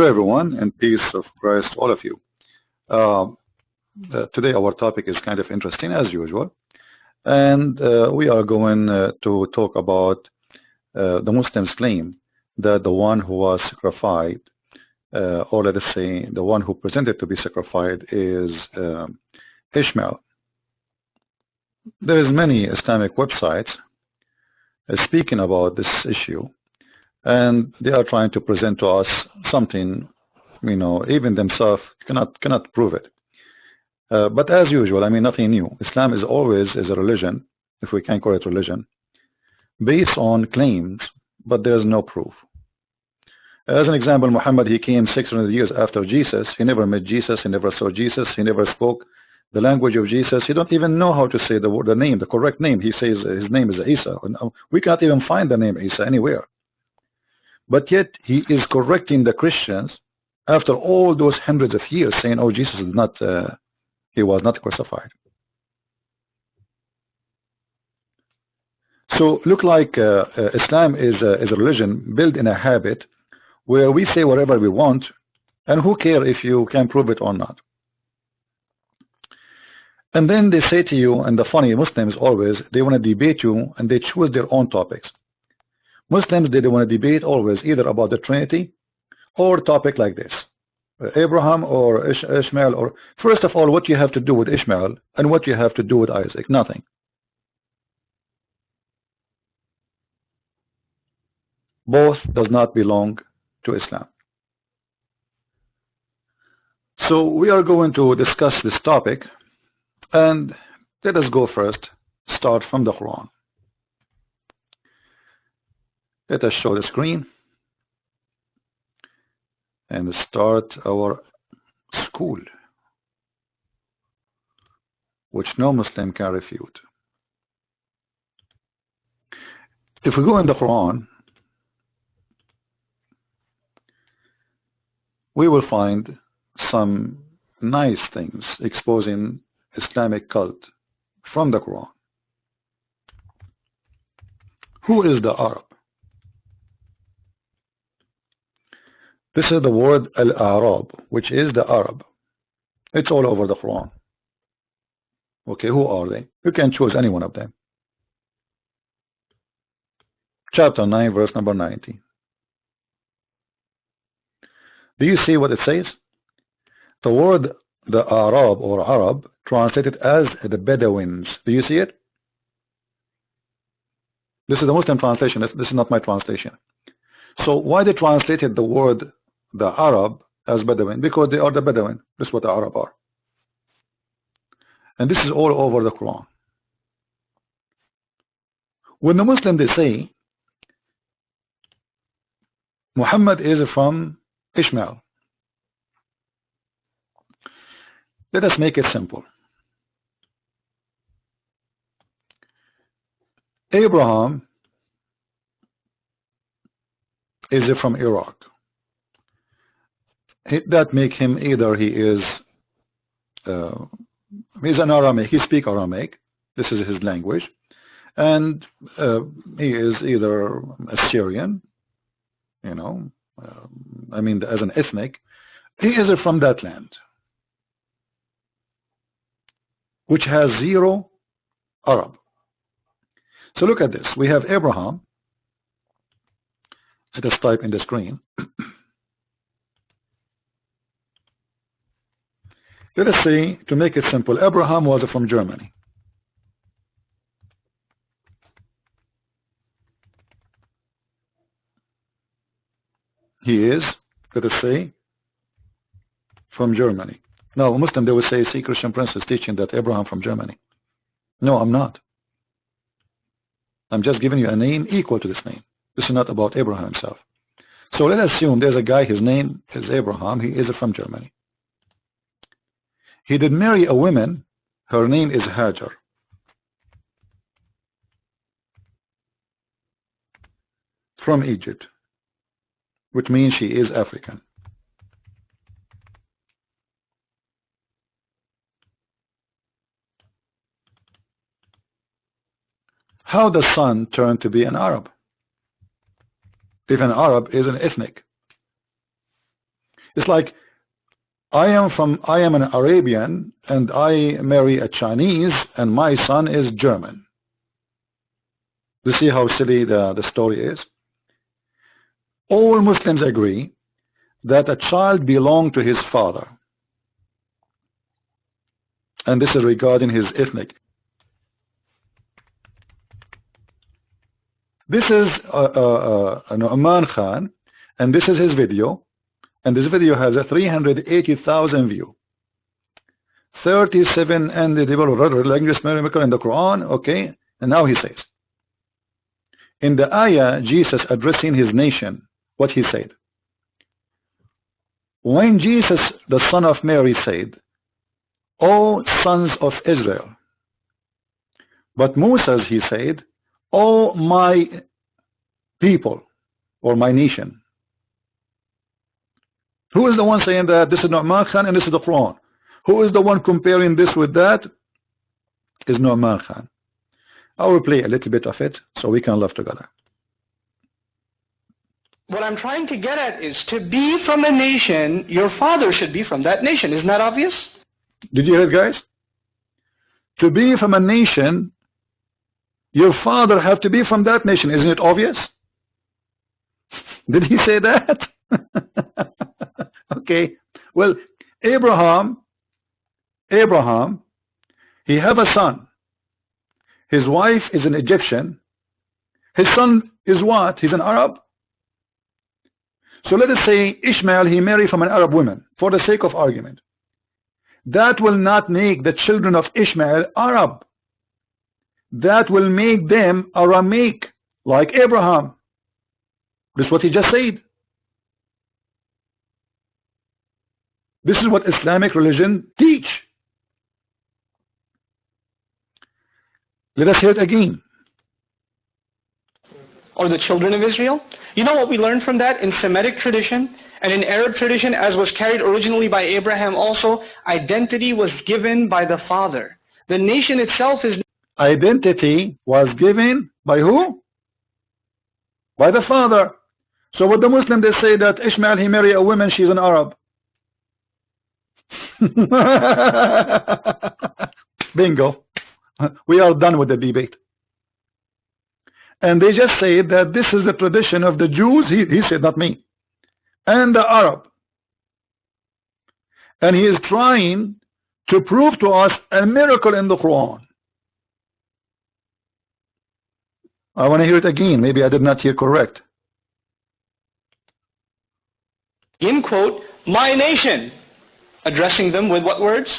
Hello everyone, and peace of Christ to all of you. Today our topic is kind of interesting as usual, and we are going to talk about the Muslims' claim that the one who was sacrificed, or let us say the one who presented to be sacrificed, is Ishmael. There is many Islamic websites speaking about this issue, and they are trying to present to us something, even themselves cannot prove it. But as usual, nothing new. Islam is always a religion, if we can call it religion, based on claims, but there is no proof. As an example, Muhammad, he came 600 years after Jesus. He never met Jesus. He never saw Jesus. He never spoke the language of Jesus. He don't even know how to say the name, the correct name. He says his name is Isa. We can't even find the name Isa anywhere. But yet he is correcting the Christians after all those hundreds of years, saying, "Oh, Jesus is not, he was not crucified." So look like Islam is a religion built in a habit where we say whatever we want, and who cares if you can prove it or not. And then they say to you, and the funny Muslims always, they want to debate you, and they choose their own topics. Muslims, they want to debate always either about the Trinity or a topic like this, Abraham or Ishmael, or first of all, what you have to do with Ishmael and what you have to do with Isaac. Nothing. Both does not belong to Islam. So we are going to discuss this topic, and let us go first, start from the Quran. Let us show the screen and start our school, which no Muslim can refute. If we go in the Quran, we will find some nice things exposing Islamic cult from the Quran. Who is the Arab? This is the word Al-Arab, which is the Arab. It's all over the Quran. Okay, who are they? You can choose any one of them. Chapter 9, verse number 90. Do you see what it says? The word, the Arab or Arab, translated as the Bedouins. Do you see it? This is the Muslim translation. This is not my translation. So why they translated the word the Arab as Bedouin? Because they are the Bedouin. This is what the Arab are. And this is all over the Quran. When the Muslim, they say Muhammad is from Ishmael, let us make it simple. Abraham is from Iraq. That make him either he is he's an Aramaic, he speaks Aramaic, this is his language, and he is either Assyrian, as an ethnic, he is from that land, which has zero Arab. So look at this. We have Abraham. Let us type in the screen. Let us say, to make it simple, Abraham was from Germany. He is, let us say, from Germany. Now, a Muslim, they will say, see, Christian Prince is teaching that Abraham from Germany. No, I'm not. I'm just giving you a name equal to this name. This is not about Abraham himself. So let us assume there's a guy, his name is Abraham, he is from Germany. He did marry a woman, her name is Hajar. From Egypt, which means she is African. How does son turn to be an Arab? If an Arab is an ethnic. It's like I am an Arabian and I marry a Chinese and my son is German. You see how silly the story is? All Muslims agree that a child belongs to his father, and this is regarding his ethnic. This is Nu'man Khan, and this is his video, and this video has a 380,000 view, 37 and the language miracle in the Quran. Okay, and now he says, in the ayah, Jesus addressing his nation, what he said. When Jesus, the son of Mary, said, O sons of Israel, but Moses, he said, O my people, or my nation. Who is the one saying that? This is Nu'man Khan and this is the Quran. Who is the one comparing this with that? Is Nu'man Khan. I will play a little bit of it so we can laugh together. What I'm trying to get at is, to be from a nation, your father should be from that nation. Isn't that obvious? Did you hear it, guys? To be from a nation, your father have to be from that nation. Isn't it obvious? Did he say that? Okay. Well, Abraham, he have a son. His wife is an Egyptian. His son is what? He's an Arab. So let us say Ishmael, he married from an Arab woman, for the sake of argument. That will not make the children of Ishmael Arab. That will make them Aramaic, like Abraham. This is what he just said. This is what Islamic religion teach. Let us hear it again. Or the children of Israel. You know what we learned from that? In Semitic tradition and in Arab tradition, as was carried originally by Abraham also, identity was given by the father. The nation itself is... Identity was given by who? By the father. So what the Muslim, they say that Ishmael, he married a woman, she's an Arab. Bingo. We are done with the debate. And they just say that this is the tradition of the Jews, he said, not me, and the Arab. And he is trying to prove to us a miracle in the Quran. I want to hear it again. Maybe I did not hear correct. In quote, my nation. Addressing them with what words?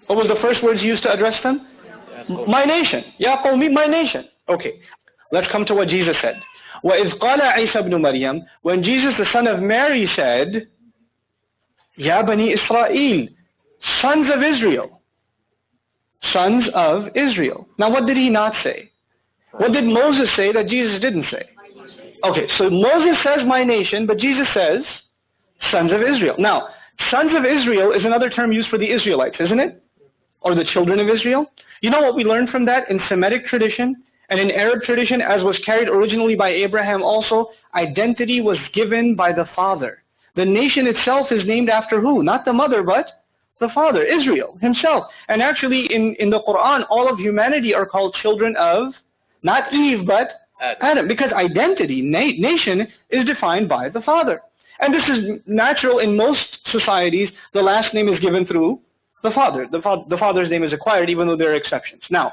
What was the first words used to address them? My nation. Ya qawmi, my nation. Okay. Let's come to what Jesus said. وَإِذْ قَالَ عِيسَى ibn Maryam, when Jesus the son of Mary said, Ya Bani Israel, sons of Israel. Sons of Israel. Now what did he not say? What did Moses say that Jesus didn't say? Okay, so Moses says my nation, but Jesus says sons of Israel. Now, sons of Israel is another term used for the Israelites, isn't it? Or the children of Israel. You know what we learned from that? In Semitic tradition and in Arab tradition, as was carried originally by Abraham also, identity was given by the father. The nation itself is named after who? Not the mother, but the father, Israel himself. And actually in the Quran, all of humanity are called children of, not Eve, but Adam. Because identity, nation, is defined by the father. And this is natural in most societies. The last name is given through the father. The father's name is acquired, even though there are exceptions. Now,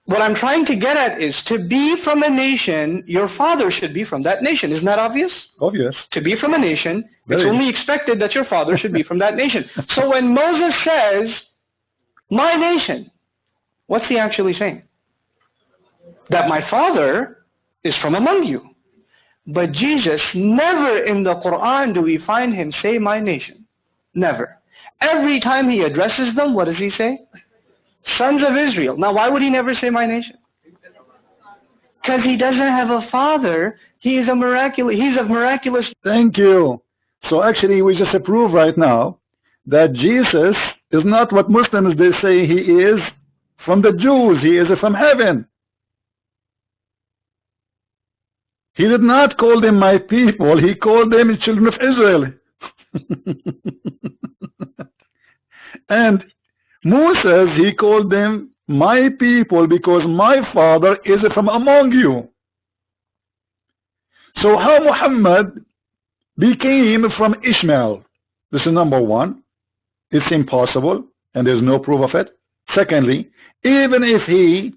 what I'm trying to get at is, to be from a nation, your father should be from that nation. Isn't that obvious? Obvious. To be from a nation, it's only expected that your father should be from that nation. So when Moses says, my nation, what's he actually saying? That my father is from among you. But Jesus, never in the Quran do we find him say my nation. Never. Every time he addresses them, what does he say? Sons of Israel. Now why would he never say my nation? Because he doesn't have a father. He's of miraculous. Thank you. So actually we just prove right now that Jesus is not what Muslims they say he is from the Jews. He is from heaven. He did not call them my people. He called them children of Israel. And Moses, he called them my people because my father is from among you. So how Muhammad became from Ishmael? This is number one. It's impossible, and there's no proof of it. Secondly, even if he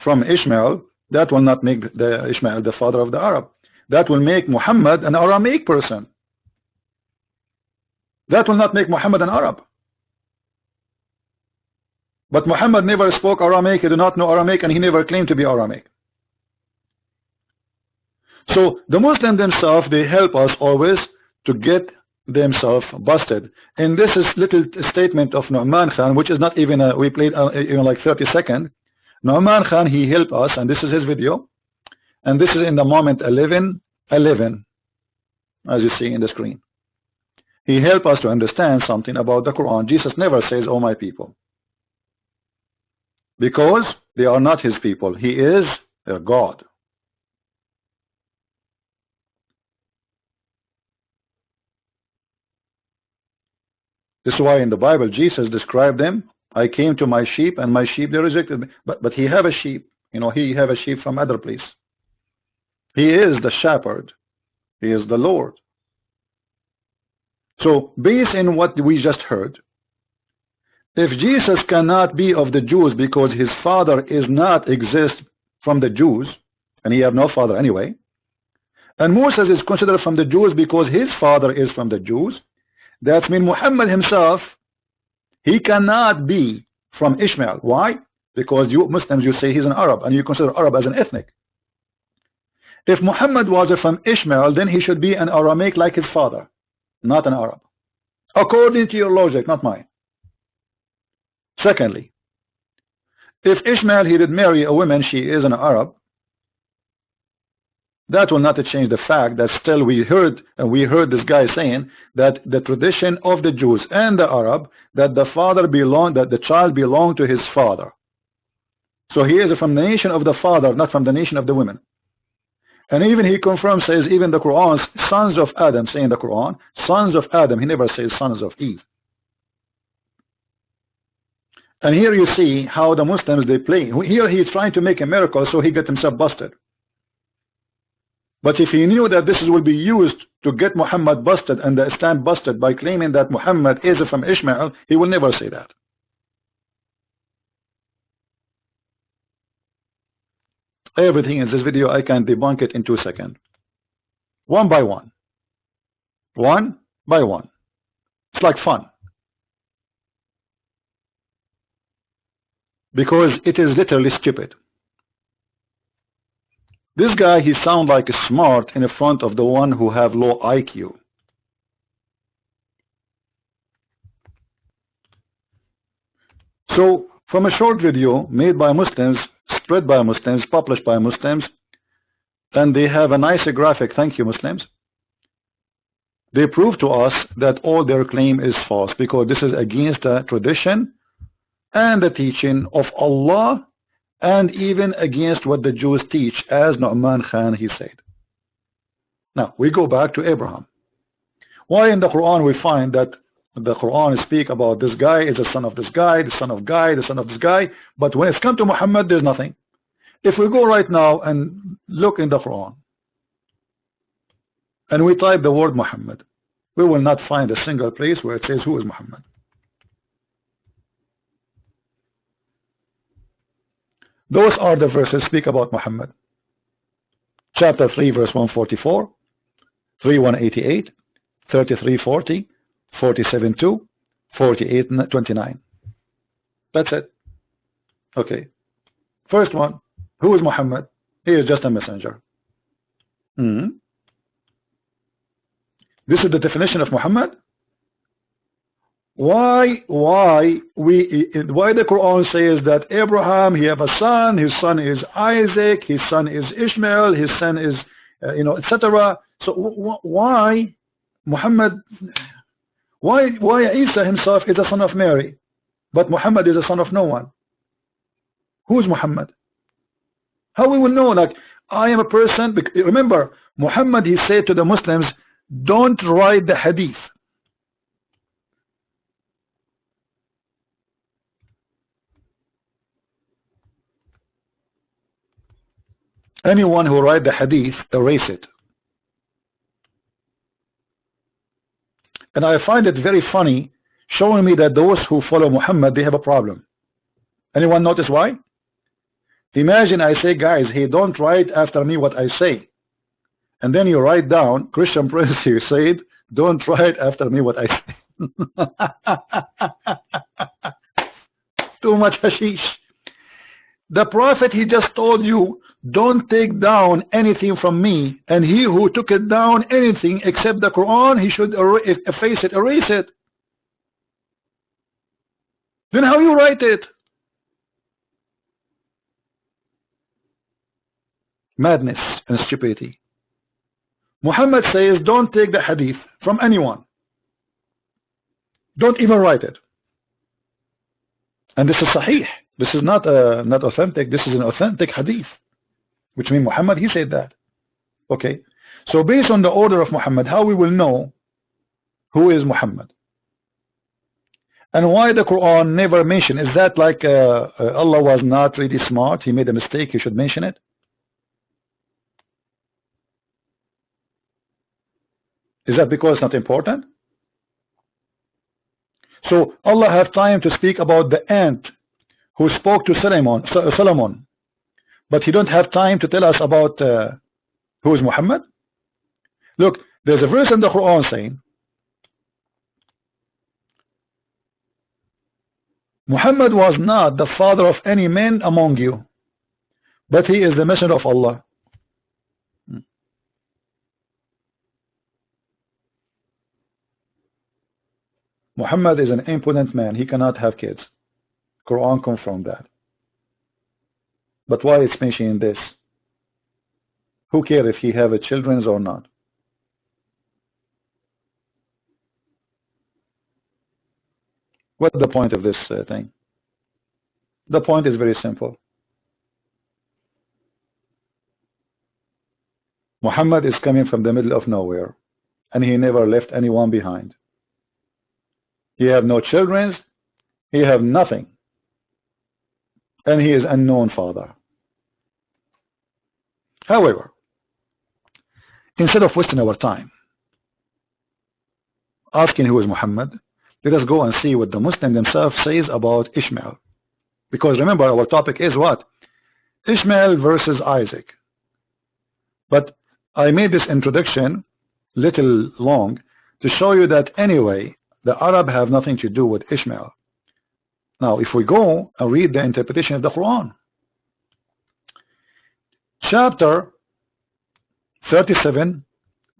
from Ishmael, that will not make the Ishmael the father of the Arab. That will make Muhammad an Aramaic person. That will not make Muhammad an Arab. But Muhammad never spoke Aramaic, he did not know Aramaic, and he never claimed to be Aramaic. So the Muslims themselves, they help us always to get themselves busted. And this is little statement of Nu'man Khan, which is not even we played even like 30 seconds. Nu'man Khan, he helped us, and this is his video, and this is in the moment 11:11, as you see in the screen. He helped us to understand something about the Quran. Jesus never says, "Oh my people," because they are not his people. He is their God. This is why in the Bible Jesus described them. I came to my sheep, and my sheep they rejected me. But he have a sheep. You know, he have a sheep from other place. He is the shepherd. He is the Lord. So based on what we just heard, if Jesus cannot be of the Jews because his father is not exist from the Jews, and he have no father anyway, and Moses is considered from the Jews because his father is from the Jews, that means Muhammad himself, he cannot be from Ishmael. Why? Because you Muslims, you say he's an Arab, and you consider Arab as an ethnic. If Muhammad was from Ishmael, then he should be an Aramaic like his father, not an Arab, according to your logic, not mine. Secondly, if Ishmael he did marry a woman, she is an Arab, that will not change the fact that still we heard this guy saying that the tradition of the Jews and the Arab, that the father belonged, that the child belonged to his father. So he is from the nation of the father, not from the nation of the women. And even he confirms, says even the Quran, sons of Adam, saying the Quran, sons of Adam, he never says sons of Eve. And here you see how the Muslims they play. Here he is trying to make a miracle, so he got himself busted. But if he knew that this will be used to get Muhammad busted and the Islam busted by claiming that Muhammad is from Ishmael, he will never say that. Everything in this video I can debunk it in 2 seconds. One by one. One by one. It's like fun. Because it is literally stupid. This guy, he sounds like smart in front of the one who have low IQ. So, from a short video made by Muslims, spread by Muslims, published by Muslims, and they have a nice graphic, thank you Muslims, they prove to us that all their claim is false, because this is against the tradition and the teaching of Allah, and even against what the Jews teach, as Nu'man Khan he said. Now we go back to Abraham. Why in the Quran we find that the Quran speak about this guy is the son of this guy, the son of guy, the son of this guy, but when it's come to Muhammad there's nothing. If we go right now and look in the Quran and we type the word Muhammad, we will not find a single place where it says who is Muhammad. Those are the verses speak about Muhammad. Chapter 3 verse 144, 3:188, 33:40, 47:2, 48:29. That's it. Okay. First one, who is Muhammad? He is just a messenger. This is the definition of Muhammad. Why the Quran says that Abraham he have a son, his son is Isaac, his son is Ishmael, his son is etc. So why Muhammad, why Isa himself is the son of Mary, but Muhammad is the son of no one? Who is Muhammad? How we will know? Like, I am a person. Remember, Muhammad he said to the Muslims, don't write the hadith. Anyone who write the hadith, erase it. And I find it very funny, showing me that those who follow Muhammad, they have a problem. Anyone notice why? Imagine I say, guys, hey, don't write after me what I say. And then you write down, Christian Prince, you said, don't write after me what I say. Too much hashish. The Prophet, he just told you, don't take down anything from me, and he who took it down anything except the Quran, he should efface it, erase it. Then how you write it? Madness and stupidity. Muhammad says, don't take the hadith from anyone. Don't even write it. And this is sahih. This is not authentic. This is an authentic hadith, which means Muhammad, he said that. Okay. So based on the order of Muhammad, how we will know who is Muhammad? And why the Quran never mentioned? Is that like Allah was not really smart? He made a mistake, he should mention it? Is that because it's not important? So Allah have time to speak about the ant who spoke to Solomon, but he don't have time to tell us about who is Muhammad? Look, there's a verse in the Quran saying, Muhammad was not the father of any man among you, but he is the messenger of Allah. Muhammad is an impotent man. He cannot have kids. Quran confirmed that. But why it's mentioning this? Who cares if he have children or not? What's the point of this thing? The point is very simple. Muhammad is coming from the middle of nowhere, and he never left anyone behind. He have no children, he have nothing, and he is unknown father. However, instead of wasting our time asking who is Muhammad, let us go and see what the Muslim themselves says about Ishmael. Because remember, our topic is what? Ishmael versus Isaac. But I made this introduction little long to show you that anyway, the Arab have nothing to do with Ishmael. Now, if we go and read the interpretation of the Quran, chapter 37,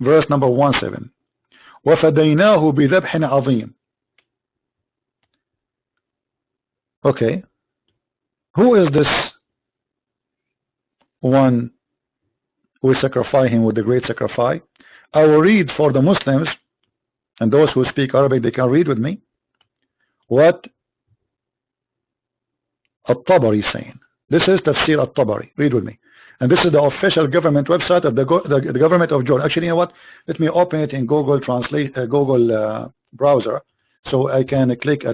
verse number 17, وَفَدَيْنَاهُ بِذَبْحٍ عَظِيمٍ. Okay, who is this one who sacrifice him with the great sacrifice? I will read for the Muslims, and those who speak Arabic, they can read with me what At-Tabari is saying. This is Tafsir At-Tabari. Read with me. And this is the official government website of the government of Jordan. Actually, you know what? Let me open it in Google Translate, Google browser, so I can click at